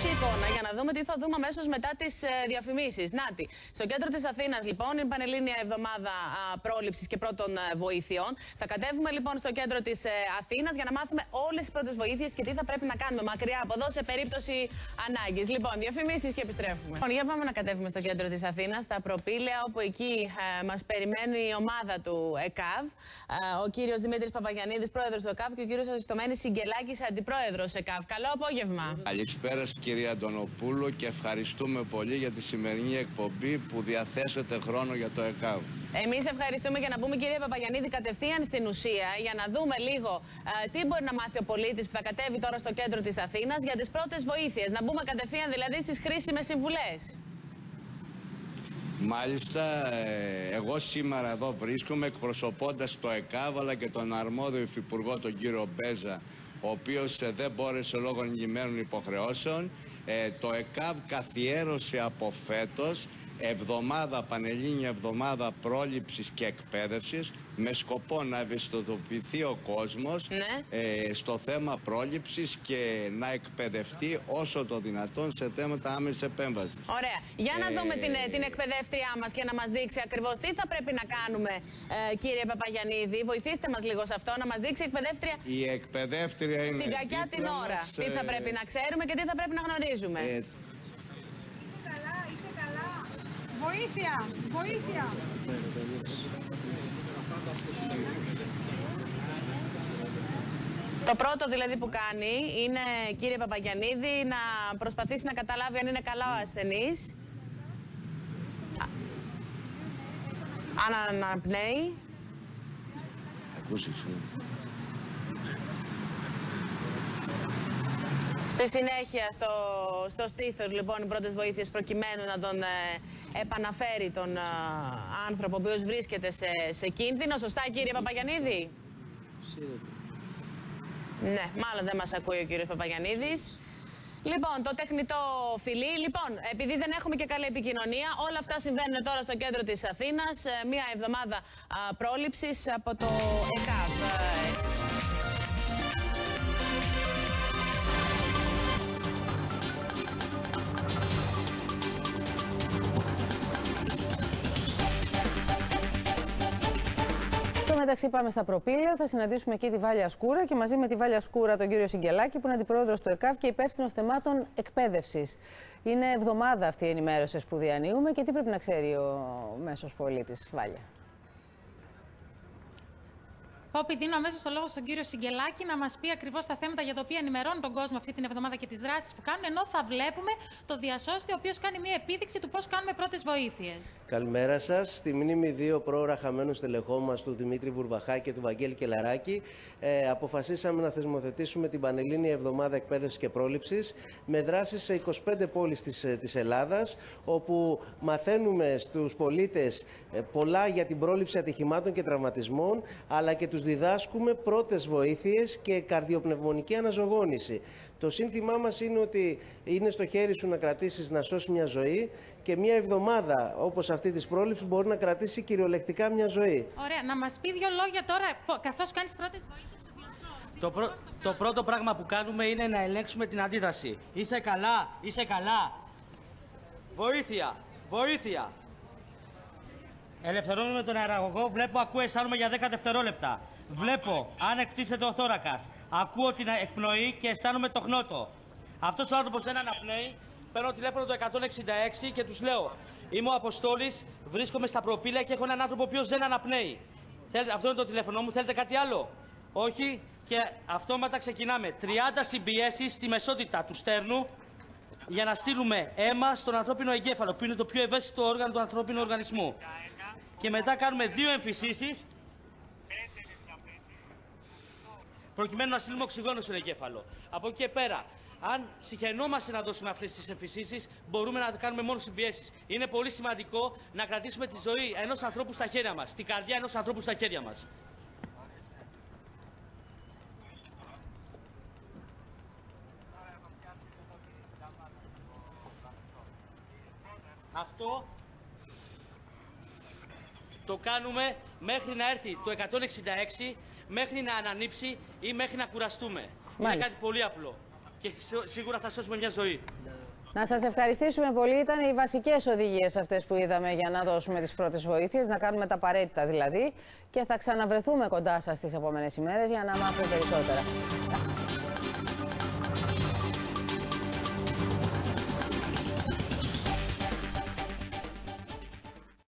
Αλλάξει η εικόνα για να δούμε τι θα δούμε αμέσως μετά τις διαφημίσεις. Νάτι. Στο κέντρο της Αθήνας, λοιπόν, είναι πανελλήνια εβδομάδα πρόληψης και πρώτων βοήθειων. Θα κατέβουμε λοιπόν στο κέντρο της Αθήνας για να μάθουμε όλες τις πρώτες βοήθειες και τι θα πρέπει να κάνουμε μακριά από εδώ σε περίπτωση ανάγκης. Λοιπόν, διαφημίσεις και επιστρέφουμε. Λοιπόν, για πάμε να κατέβουμε στο κέντρο της Αθήνας, στα Προπήλαια, όπου εκεί μας περιμένει η ομάδα του ΕΚΑΒ. Ο κύριος Δημήτρης Παπαγιαννίδης, πρόεδρος του ΕΚΑΒ, και ο κύριος Αριστομένης Σιγκελάκης, αντιπρόεδρος ΕΚΑΒ. Καλό απόγευμα. Καλησπέρα στην κυρία Αντωνοπούλου και ευχαριστούμε πολύ για τη σημερινή εκπομπή που διαθέσετε χρόνο για το ΕΚΑΒ. Εμείς ευχαριστούμε για να μπούμε, κυρία Παπαγιαννίδη, κατευθείαν στην ουσία, για να δούμε λίγο τι μπορεί να μάθει ο πολίτης που θα κατέβει τώρα στο κέντρο της Αθήνας για τις πρώτες βοήθειες. Να μπούμε κατευθείαν δηλαδή στις χρήσιμες συμβουλές. Μάλιστα, εγώ σήμερα εδώ βρίσκομαι εκπροσωπώντας το ΕΚΑΒ αλλά και τον αρμόδιο υφυπουργό, τον κύριο Μπέζα, ο οποίος δεν μπόρεσε λόγω εγγυημένων υποχρεώσεων. Το ΕΚΑΒ καθιέρωσε από φέτος πανελλήνια εβδομάδα πρόληψης και εκπαίδευσης με σκοπό να ευαισθητοποιηθεί ο κόσμος στο θέμα πρόληψης και να εκπαιδευτεί όσο το δυνατόν σε θέματα άμεσης επέμβασης. Ωραία. Για να δούμε την εκπαιδεύτριά μας και να μας δείξει ακριβώς τι θα πρέπει να κάνουμε, κύριε Παπαγιαννίδη. Βοηθήστε μας λίγο σε αυτό, να μας δείξει η εκπαιδεύτρια. Η εκπαιδεύτρια είναι την κακιά την ώρα. Τι θα πρέπει να ξέρουμε και τι θα πρέπει να γνωρίζουμε. Βοήθεια! Βοήθεια! Το πρώτο δηλαδή που κάνει είναι, κύριε Παπαγιαννίδη, να προσπαθήσει να καταλάβει αν είναι καλά ο ασθενής. Αν αναπνέει. Στη συνέχεια στο στήθος, λοιπόν, οι πρώτες βοήθειες προκειμένου να τον επαναφέρει τον άνθρωπο ο οποίος βρίσκεται σε κίνδυνο. Σωστά, κύριε Παπαγιαννίδη? Ναι, μάλλον δεν μας ακούει ο κύριος Παπαγιαννίδης. Λοιπόν, το τεχνητό φιλί. Λοιπόν, επειδή δεν έχουμε και καλή επικοινωνία, όλα αυτά συμβαίνουν τώρα στο κέντρο της Αθήνας. Μία εβδομάδα πρόληψης από το ΕΚΑΒ. Μεταξύ πάμε στα Προπήλαια, θα συναντήσουμε εκεί τη Βάλια Σκούρα και μαζί με τη Βάλια Σκούρα τον κύριο Σιγκελάκη, που είναι αντιπρόεδρος του ΕΚΑΒ και υπεύθυνος θεμάτων εκπαίδευσης. Είναι εβδομάδα αυτή η ενημέρωση που διανύουμε και τι πρέπει να ξέρει ο μέσος πολίτης, Βάλια? Πόπη, δίνω αμέσως το λόγο στον κύριο Σιγκελάκη να μας πει ακριβώς τα θέματα για τα οποία ενημερώνει τον κόσμο αυτή την εβδομάδα και τις δράσεις που κάνουν, ενώ θα βλέπουμε το διασώστη, ο οποίος κάνει μια επίδειξη του πώς κάνουμε πρώτες βοήθειες. Καλημέρα σας. Στη μνήμη δύο πρόωρα χαμένου στελεχών μας, του Δημήτρη Βουρβαχάκη και του Βαγγέλη Κελαράκη, αποφασίσαμε να θεσμοθετήσουμε την Πανελλήνια Εβδομάδα Εκπαίδευσης και Πρόληψης με δράσεις σε 25 πόλεις της Ελλάδας, όπου μαθαίνουμε στους πολίτες πολλά για την πρόληψη ατυχημάτων και τραυματισμών, αλλά και τους διδάσκουμε πρώτες βοήθειες και καρδιοπνευμονική αναζωογόνηση. Το σύνθημά μας είναι ότι είναι στο χέρι σου να κρατήσεις, να σώσει μια ζωή, και μια εβδομάδα όπως αυτή της πρόληψης μπορεί να κρατήσει κυριολεκτικά μια ζωή. Ωραία. Να μας πει δύο λόγια τώρα, καθώς κάνεις πρώτες βοήθειες στο διασώστη. Το πρώτο πράγμα που κάνουμε είναι να ελέγξουμε την αντίδραση. Είσαι καλά, είσαι καλά. Βοήθεια, βοήθεια. Ελευθερώνουμε τον αεραγωγό, βλέπω, ακούω, αισθάνομαι για 10 δευτερόλεπτα. Βλέπω αν εκτίθεται ο θώρακας. Ακούω την εκπνοή και αισθάνομαι το χνότο. Αυτός ο άνθρωπος δεν αναπνέει. Παίρνω τηλέφωνο το 166 και τους λέω: είμαι ο Αποστόλης, βρίσκομαι στα Προπήλαια και έχω έναν άνθρωπο ο οποίος δεν αναπνέει. Αυτό είναι το τηλέφωνο μου, θέλετε κάτι άλλο? Όχι. Και αυτόματα ξεκινάμε 30 συμπιέσεις στη μεσότητα του στέρνου για να στείλουμε αίμα στον ανθρώπινο εγκέφαλο, που είναι το πιο ευαίσθητο όργανο του ανθρώπινου οργανισμού. Και μετά κάνουμε 2 εμφυσίσεις προκειμένου να στείλουμε οξυγόνο στον εγκέφαλο. Από εκεί και πέρα, αν συχαινόμαστε να δώσουμε αυτές τις εμφυσίσεις, μπορούμε να κάνουμε μόνο συμπιέσεις. Είναι πολύ σημαντικό να κρατήσουμε τη ζωή ενός ανθρώπου στα χέρια μας, την καρδιά ενός ανθρώπου στα χέρια μας. Αυτό το κάνουμε μέχρι να έρθει το 166, μέχρι να ανανύψει ή μέχρι να κουραστούμε. Είναι κάτι πολύ απλό. και σίγουρα θα σώσουμε μια ζωή. Να σας ευχαριστήσουμε πολύ. Ήταν οι βασικές οδηγίες αυτές που είδαμε για να δώσουμε τις πρώτες βοήθειες, να κάνουμε τα απαραίτητα δηλαδή, και θα ξαναβρεθούμε κοντά σας τις επόμενες ημέρες για να μάθουμε περισσότερα.